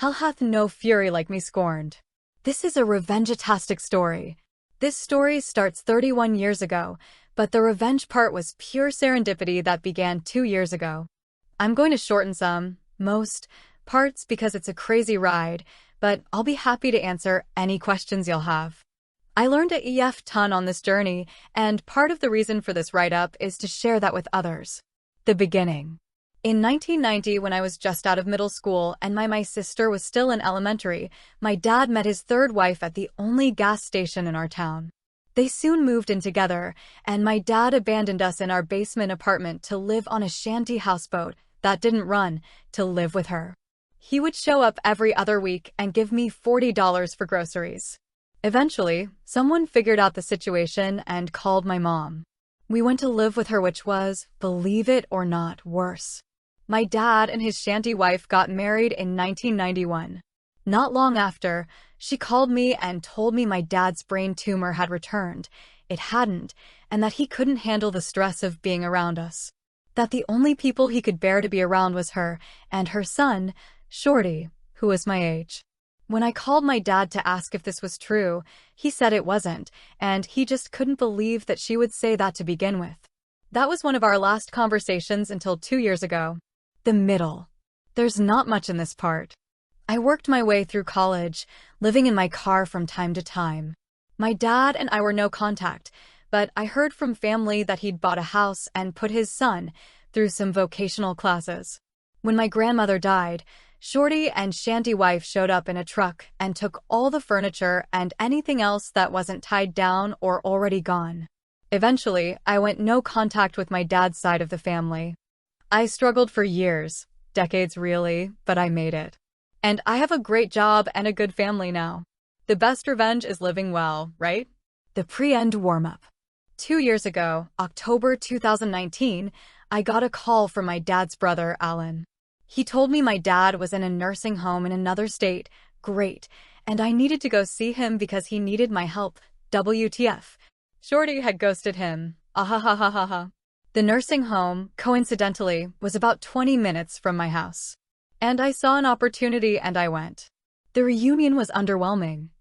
Hell hath no fury like me scorned. This is a revenge-tastic story. This story starts 31 years ago, but the revenge part was pure serendipity that began 2 years ago. I'm going to shorten most parts because it's a crazy ride, but I'll be happy to answer any questions you'll have. I learned a ton on this journey, and part of the reason for this write-up is to share that with others. The beginning. In 1990, when I was just out of middle school and my sister was still in elementary, my dad met his third wife at the only gas station in our town. They soon moved in together, and my dad abandoned us in our basement apartment to live on a shanty houseboat that didn't run, to live with her. He would show up every other week and give me $40 for groceries. Eventually, someone figured out the situation and called my mom. We went to live with her, which was, believe it or not, worse. My dad and his shanty wife got married in 1991. Not long after, she called me and told me my dad's brain tumor had returned. It hadn't, and that he couldn't handle the stress of being around us. That the only people he could bear to be around was her and her son, Shorty, who was my age. When I called my dad to ask if this was true, he said it wasn't, and he just couldn't believe that she would say that to begin with. That was one of our last conversations until 2 years ago. The middle. There's not much in this part. I worked my way through college, living in my car from time to time. My dad and I were no contact, but I heard from family that he'd bought a house and put his son through some vocational classes. When my grandmother died, Shorty and shanty wife showed up in a truck and took all the furniture and anything else that wasn't tied down or already gone. Eventually, I went no contact with my dad's side of the family. I struggled for years, decades really, but I made it. And I have a great job and a good family now. The best revenge is living well, right? The pre-end warm-up. 2 years ago, October 2019, I got a call from my dad's brother, Alan. He told me my dad was in a nursing home in another state, great, and I needed to go see him because he needed my help, WTF. Shorty had ghosted him, ahahahaha. The nursing home, coincidentally, was about 20 minutes from my house. And I saw an opportunity and I went. The reunion was underwhelming.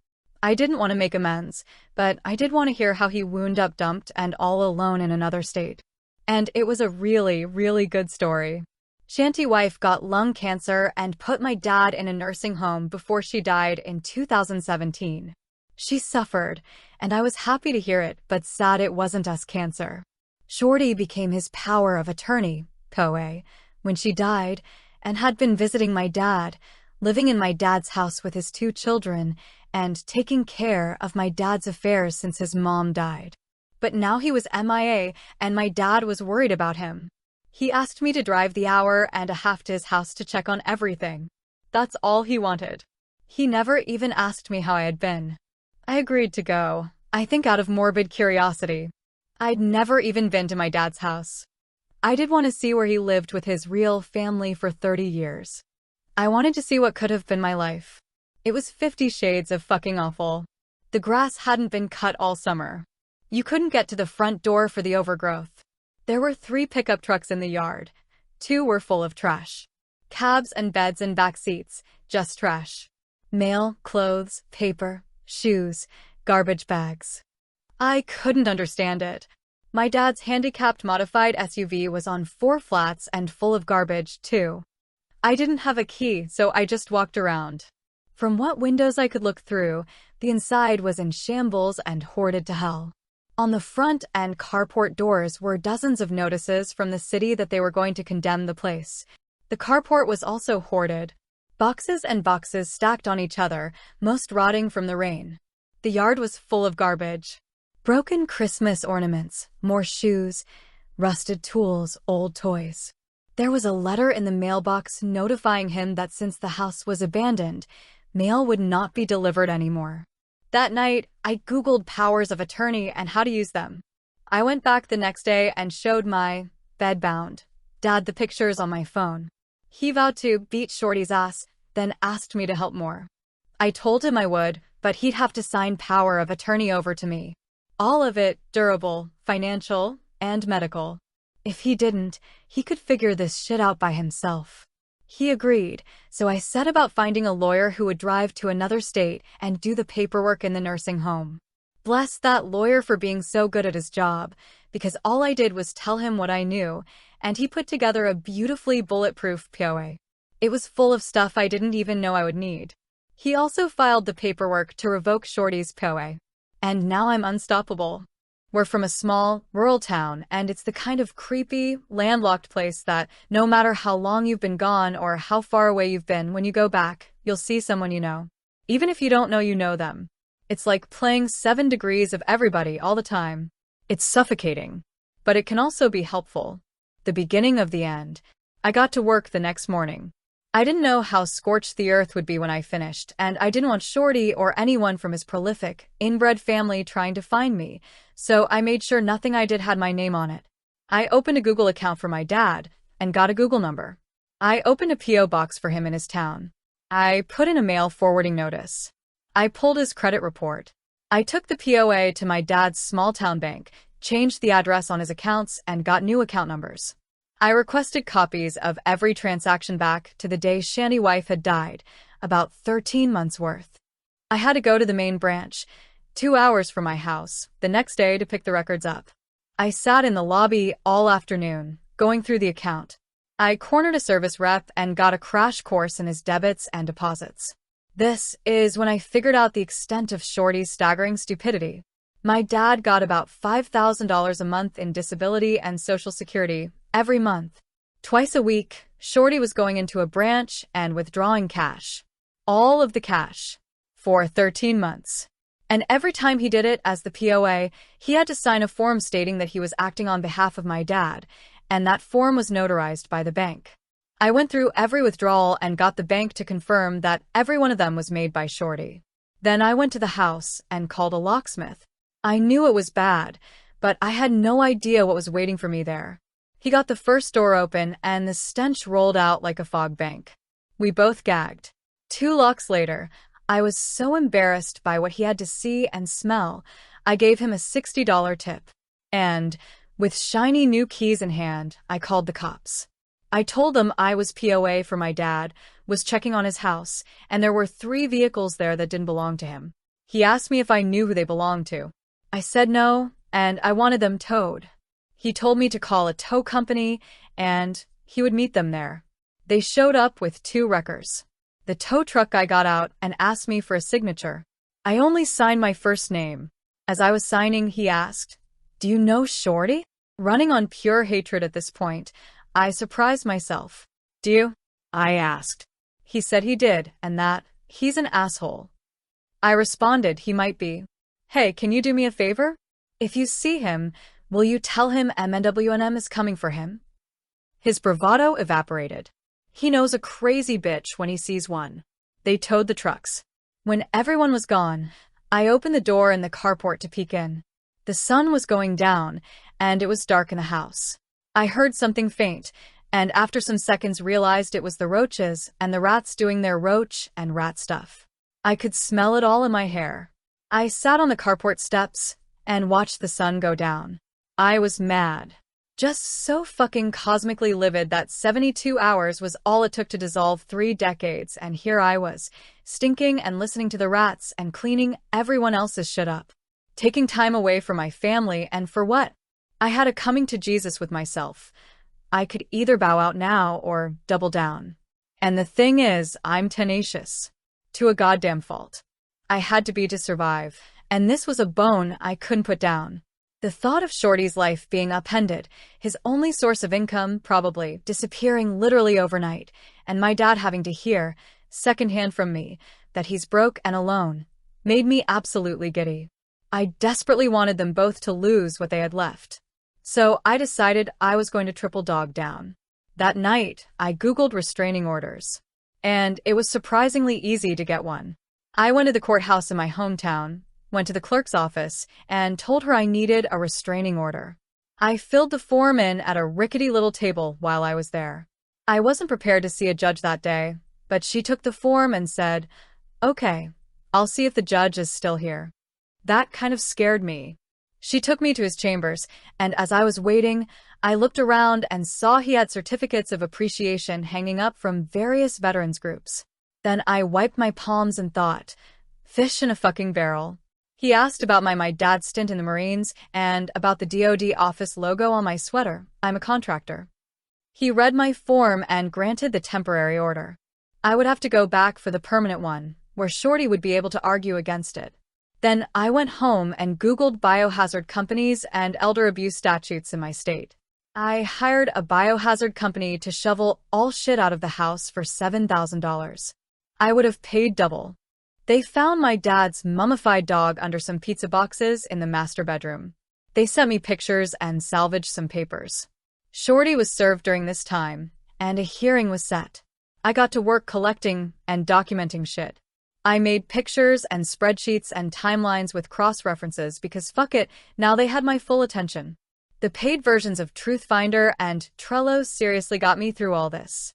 I didn't want to make amends, but I did want to hear how he wound up dumped and all alone in another state. And it was a really, really good story. Shanty wife got lung cancer and put my dad in a nursing home before she died in 2017. She suffered, and I was happy to hear it, but sad it wasn't us cancer. Shorty became his power of attorney, POA, when she died, and had been visiting my dad, living in my dad's house with his 2 children, and taking care of my dad's affairs since his mom died. But now he was MIA, and my dad was worried about him. He asked me to drive the hour and a half to his house to check on everything. That's all he wanted. He never even asked me how I had been. I agreed to go, I think out of morbid curiosity. I'd never even been to my dad's house. I did want to see where he lived with his real family for 30 years. I wanted to see what could have been my life. It was 50 shades of fucking awful. The grass hadn't been cut all summer. You couldn't get to the front door for the overgrowth. There were 3 pickup trucks in the yard. 2 were full of trash. Cabs and beds and back seats, just trash. Mail, clothes, paper, shoes, garbage bags. I couldn't understand it. My dad's handicapped modified SUV was on 4 flats and full of garbage, too. I didn't have a key, so I just walked around. From what windows I could look through, the inside was in shambles and hoarded to hell. On the front and carport doors were dozens of notices from the city that they were going to condemn the place. The carport was also hoarded. Boxes and boxes stacked on each other, most rotting from the rain. The yard was full of garbage. Broken Christmas ornaments, more shoes, rusted tools, old toys. There was a letter in the mailbox notifying him that since the house was abandoned, mail would not be delivered anymore. That night, I Googled powers of attorney and how to use them. I went back the next day and showed my bedbound dad the pictures on my phone. He vowed to beat Shorty's ass, then asked me to help more. I told him I would, but he'd have to sign power of attorney over to me. All of it durable, financial, and medical. If he didn't, he could figure this shit out by himself. He agreed, so I set about finding a lawyer who would drive to another state and do the paperwork in the nursing home. Bless that lawyer for being so good at his job, because all I did was tell him what I knew, and he put together a beautifully bulletproof POA. It was full of stuff I didn't even know I would need. He also filed the paperwork to revoke Shorty's POA. And now I'm unstoppable. We're from a small, rural town, and it's the kind of creepy, landlocked place that, no matter how long you've been gone or how far away you've been, when you go back, you'll see someone you know. Even if you don't know you know them. It's like playing 7 degrees of everybody all the time. It's suffocating. But it can also be helpful. The beginning of the end. I got to work the next morning. I didn't know how scorched the earth would be when I finished, and I didn't want Shorty or anyone from his prolific, inbred family trying to find me, so I made sure nothing I did had my name on it. I opened a Google account for my dad, and got a Google number. I opened a P.O. box for him in his town. I put in a mail forwarding notice. I pulled his credit report. I took the POA to my dad's small-town bank, changed the address on his accounts, and got new account numbers. I requested copies of every transaction back to the day Shanty wife had died, about 13 months worth. I had to go to the main branch, 2 hours from my house, the next day to pick the records up. I sat in the lobby all afternoon, going through the account. I cornered a service rep and got a crash course in his debits and deposits. This is when I figured out the extent of Shorty's staggering stupidity. My dad got about $5,000 a month in disability and Social Security every month. Twice a week, Shorty was going into a branch and withdrawing cash. All of the cash. For 13 months. And every time he did it as the POA, he had to sign a form stating that he was acting on behalf of my dad, and that form was notarized by the bank. I went through every withdrawal and got the bank to confirm that every one of them was made by Shorty. Then I went to the house and called a locksmith. I knew it was bad, but I had no idea what was waiting for me there. He got the first door open and the stench rolled out like a fog bank. We both gagged. 2 locks later, I was so embarrassed by what he had to see and smell, I gave him a $60 tip. And, with shiny new keys in hand, I called the cops. I told them I was POA for my dad, was checking on his house, and there were 3 vehicles there that didn't belong to him. He asked me if I knew who they belonged to. I said no, and I wanted them towed. He told me to call a tow company, and he would meet them there. They showed up with 2 wreckers. The tow truck guy got out and asked me for a signature. I only signed my first name. As I was signing, he asked, "Do you know Shorty?" Running on pure hatred at this point, I surprised myself. "Do you?" I asked. He said he did, and that he's an asshole. I responded he might be. "Hey, can you do me a favor? If you see him, will you tell him MNWNM is coming for him?" His bravado evaporated. He knows a crazy bitch when he sees one. They towed the trucks. When everyone was gone, I opened the door in the carport to peek in. The sun was going down, and it was dark in the house. I heard something faint, and after some seconds realized it was the roaches and the rats doing their roach and rat stuff. I could smell it all in my hair. I sat on the carport steps and watched the sun go down. I was mad. Just so fucking cosmically livid that 72 hours was all it took to dissolve 3 decades, and here I was, stinking and listening to the rats and cleaning everyone else's shit up. Taking time away from my family, and for what? I had a coming to Jesus with myself. I could either bow out now or double down. And the thing is, I'm tenacious. To a goddamn fault. I had to be to survive, and this was a bone I couldn't put down. The thought of Shorty's life being upended, his only source of income probably disappearing literally overnight, and my dad having to hear, secondhand from me, that he's broke and alone, made me absolutely giddy. I desperately wanted them both to lose what they had left. So I decided I was going to triple dog down. That night, I Googled restraining orders. And it was surprisingly easy to get one. I went to the courthouse in my hometown, went to the clerk's office, and told her I needed a restraining order. I filled the form in at a rickety little table while I was there. I wasn't prepared to see a judge that day, but she took the form and said, "Okay, I'll see if the judge is still here." That kind of scared me. She took me to his chambers, and as I was waiting, I looked around and saw he had certificates of appreciation hanging up from various veterans groups. Then I wiped my palms and thought, fish in a fucking barrel. He asked about my dad's stint in the Marines and about the DoD office logo on my sweater. I'm a contractor. He read my form and granted the temporary order. I would have to go back for the permanent one, where Shorty would be able to argue against it. Then I went home and Googled biohazard companies and elder abuse statutes in my state. I hired a biohazard company to shovel all shit out of the house for $7,000. I would have paid double. They found my dad's mummified dog under some pizza boxes in the master bedroom. They sent me pictures and salvaged some papers. Shorty was served during this time, and a hearing was set. I got to work collecting and documenting shit. I made pictures and spreadsheets and timelines with cross-references because fuck it, now they had my full attention. The paid versions of Truthfinder and Trello seriously got me through all this.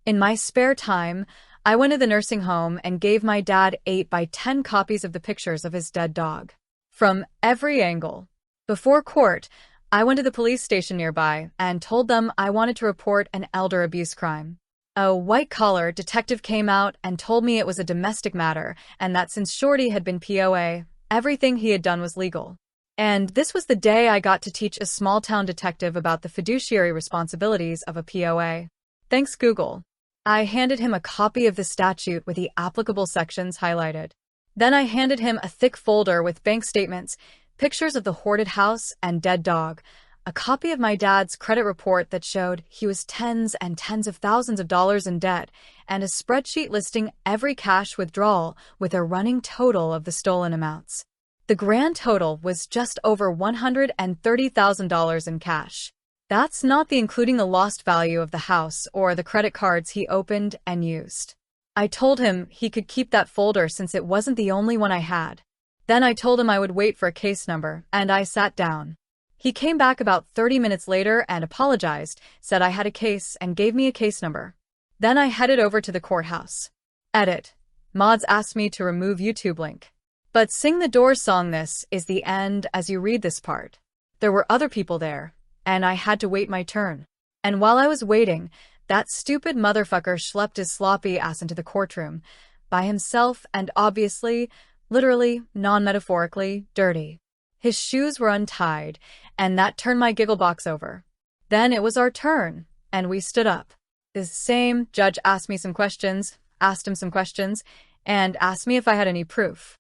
In my spare time, I went to the nursing home and gave my dad 8 by 10 copies of the pictures of his dead dog. From every angle. Before court, I went to the police station nearby and told them I wanted to report an elder abuse crime. A white-collar detective came out and told me it was a domestic matter and that since Shorty had been POA, everything he had done was legal. And this was the day I got to teach a small-town detective about the fiduciary responsibilities of a POA. Thanks, Google. I handed him a copy of the statute with the applicable sections highlighted. Then I handed him a thick folder with bank statements, pictures of the hoarded house and dead dog, a copy of my dad's credit report that showed he was tens and tens of thousands of dollars in debt, and a spreadsheet listing every cash withdrawal with a running total of the stolen amounts. The grand total was just over $130,000 in cash. That's not including the lost value of the house or the credit cards he opened and used. I told him he could keep that folder since it wasn't the only one I had. Then I told him I would wait for a case number, and I sat down. He came back about 30 minutes later and apologized, said I had a case, and gave me a case number. Then I headed over to the courthouse. Edit. Mods asked me to remove YouTube link. But Sing the Doors song. This is the end as you read this part. There were other people there, and I had to wait my turn. And while I was waiting, that stupid motherfucker schlepped his sloppy ass into the courtroom, by himself and obviously, literally, non-metaphorically, dirty. His shoes were untied, and that turned my giggle box over. Then it was our turn, and we stood up. The same judge asked me some questions, asked him some questions, and asked me if I had any proof.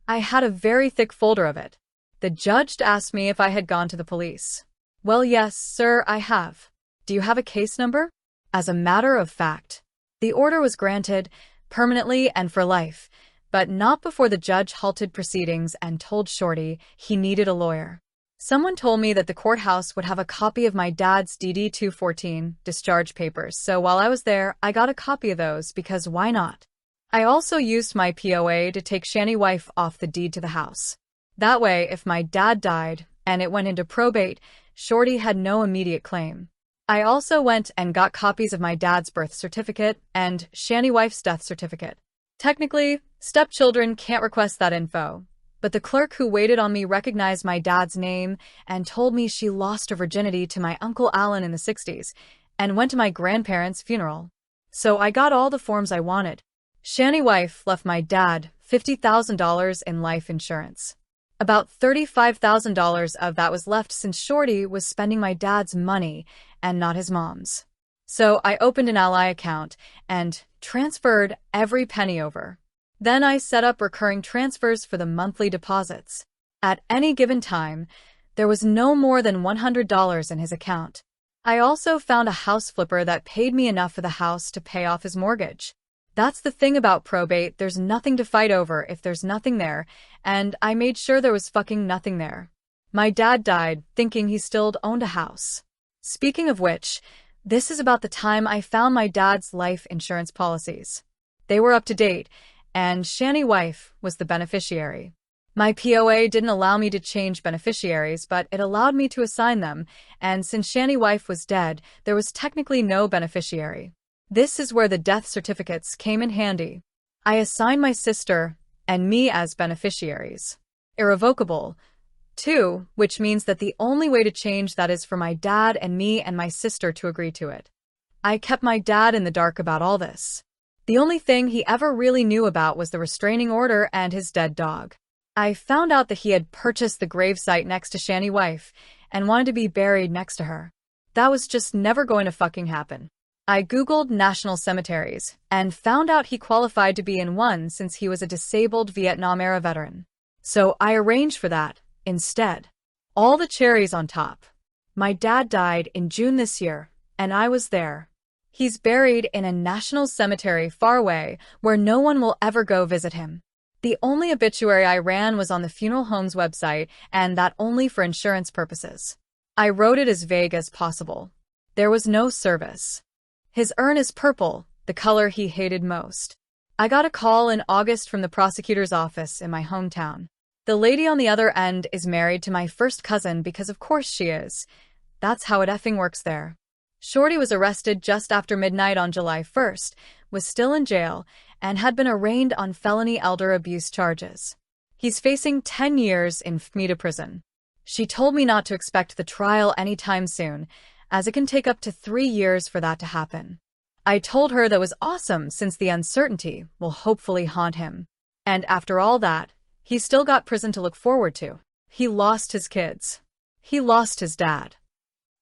I had a very thick folder of it. The judge asked me if I had gone to the police. Well, yes, sir, I have. Do you have a case number? As a matter of fact, the order was granted, permanently and for life, but not before the judge halted proceedings and told Shorty he needed a lawyer. Someone told me that the courthouse would have a copy of my dad's DD-214 discharge papers, so while I was there, I got a copy of those because why not? I also used my POA to take Shanny wife off the deed to the house. That way, if my dad died and it went into probate, Shorty had no immediate claim. I also went and got copies of my dad's birth certificate and Shanny wife's death certificate. Technically, stepchildren can't request that info, but the clerk who waited on me recognized my dad's name and told me she lost her virginity to my Uncle Alan in the 60s and went to my grandparents' funeral. So I got all the forms I wanted. Shanny wife left my dad $50,000 in life insurance. About $35,000 of that was left since Shorty was spending my dad's money and not his mom's. So I opened an Ally account and transferred every penny over. Then I set up recurring transfers for the monthly deposits. At any given time, there was no more than $100 in his account. I also found a house flipper that paid me enough for the house to pay off his mortgage. That's the thing about probate, there's nothing to fight over if there's nothing there, and I made sure there was fucking nothing there. My dad died thinking he still owned a house. Speaking of which, this is about the time I found my dad's life insurance policies. They were up to date, and Shanny wife was the beneficiary. My POA didn't allow me to change beneficiaries, but it allowed me to assign them, and since Shanny wife was dead, there was technically no beneficiary. This is where the death certificates came in handy. I assigned my sister and me as beneficiaries. Irrevocable, 2, which means that the only way to change that is for my dad and me and my sister to agree to it. I kept my dad in the dark about all this. The only thing he ever really knew about was the restraining order and his dead dog. I found out that he had purchased the gravesite next to Shani wife and wanted to be buried next to her. That was just never going to fucking happen. I googled national cemeteries and found out he qualified to be in one since he was a disabled Vietnam-era veteran. So I arranged for that instead. All the cherries on top. My dad died in June this year, and I was there. He's buried in a national cemetery far away where no one will ever go visit him. The only obituary I ran was on the funeral home's website, and that only for insurance purposes. I wrote it as vague as possible. There was no service. His urn is purple, the color he hated most. I got a call in August from the prosecutor's office in my hometown. The lady on the other end is married to my first cousin because of course she is. That's how it effing works there. Shorty was arrested just after midnight on July 1st, was still in jail, and had been arraigned on felony elder abuse charges. He's facing 10 years in FMETA prison. She told me not to expect the trial anytime soon, as it can take up to 3 years for that to happen. I told her that was awesome since the uncertainty will hopefully haunt him. And after all that, he's still got prison to look forward to. He lost his kids. He lost his dad.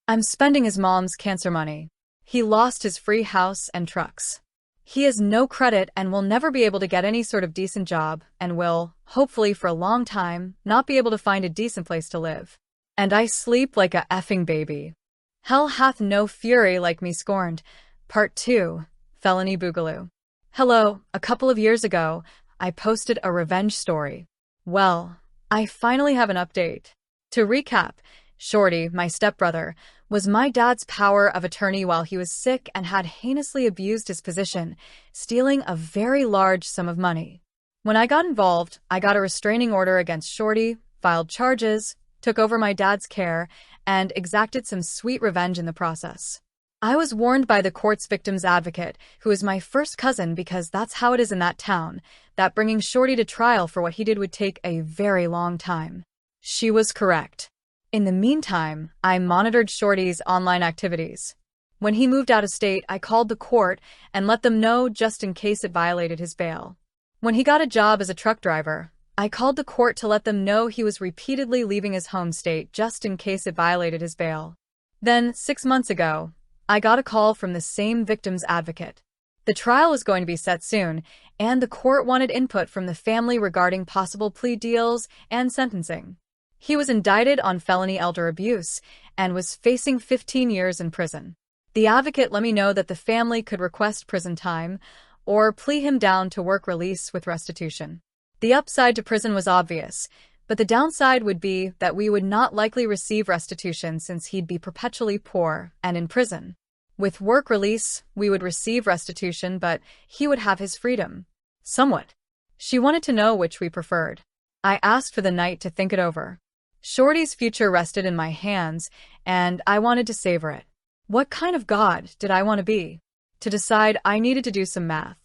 I'm spending his mom's cancer money. He lost his free house and trucks. He has no credit and will never be able to get any sort of decent job and will, hopefully for a long time, not be able to find a decent place to live. And I sleep like a effing baby. Hell hath no fury like me scorned. Part 2. Felony Boogaloo. Hello, a couple of years ago, I posted a revenge story. Well, I finally have an update. To recap, Shorty, my stepbrother, was my dad's power of attorney while he was sick and had heinously abused his position, stealing a very large sum of money. When I got involved, I got a restraining order against Shorty, filed charges, took over my dad's care, and exacted some sweet revenge in the process. I was warned by the court's victim's advocate, who is my first cousin because that's how it is in that town, that bringing Shorty to trial for what he did would take a very long time. She was correct. In the meantime, I monitored Shorty's online activities. When he moved out of state, I called the court and let them know just in case it violated his bail. When he got a job as a truck driver, I called the court to let them know he was repeatedly leaving his home state just in case it violated his bail. Then, 6 months ago, I got a call from the same victim's advocate. The trial was going to be set soon, and the court wanted input from the family regarding possible plea deals and sentencing. He was indicted on felony elder abuse and was facing 15 years in prison. The advocate let me know that the family could request prison time or plea him down to work release with restitution. The upside to prison was obvious, but the downside would be that we would not likely receive restitution since he'd be perpetually poor and in prison. With work release, we would receive restitution, but he would have his freedom. Somewhat. She wanted to know which we preferred. I asked for the night to think it over. Shorty's future rested in my hands, and I wanted to savor it. What kind of god did I want to be? To decide, I needed to do some math.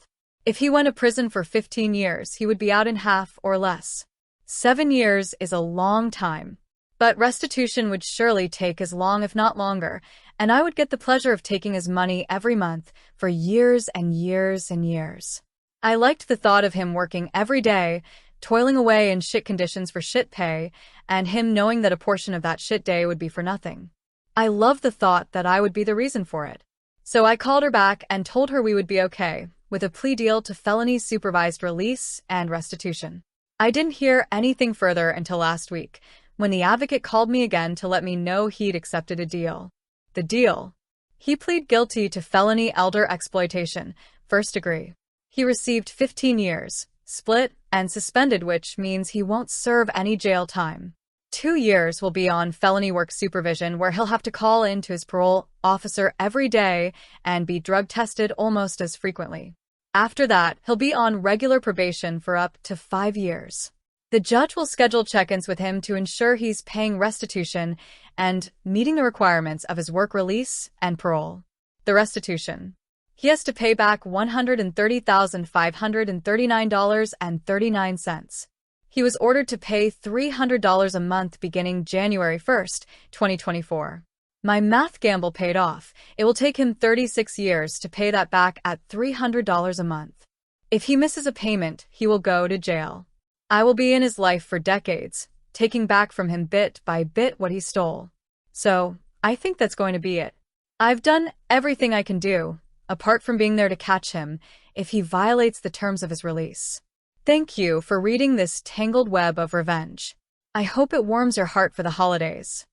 If he went to prison for 15 years, he would be out in half or less. 7 years is a long time. But restitution would surely take as long if not longer, and I would get the pleasure of taking his money every month for years and years and years. I liked the thought of him working every day, toiling away in shit conditions for shit pay, and him knowing that a portion of that shit day would be for nothing. I loved the thought that I would be the reason for it. So I called her back and told her we would be okay, with a plea deal to felony supervised release and restitution. I didn't hear anything further until last week, when the advocate called me again to let me know he'd accepted a deal. The deal? He pleaded guilty to felony elder exploitation, first degree. He received 15 years, split, and suspended, which means he won't serve any jail time. 2 years will be on felony work supervision, where he'll have to call in to his parole officer every day and be drug tested almost as frequently. After that, he'll be on regular probation for up to 5 years. The judge will schedule check-ins with him to ensure he's paying restitution and meeting the requirements of his work release and parole. The restitution. He has to pay back $130,539.39. He was ordered to pay $300 a month beginning January 1st, 2024. My math gamble paid off. It will take him 36 years to pay that back at $300 a month. If he misses a payment, he will go to jail. I will be in his life for decades, taking back from him bit by bit what he stole. So, I think that's going to be it. I've done everything I can do, apart from being there to catch him if he violates the terms of his release. Thank you for reading this tangled web of revenge. I hope it warms your heart for the holidays.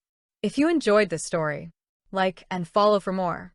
If you enjoyed this story, like and follow for more.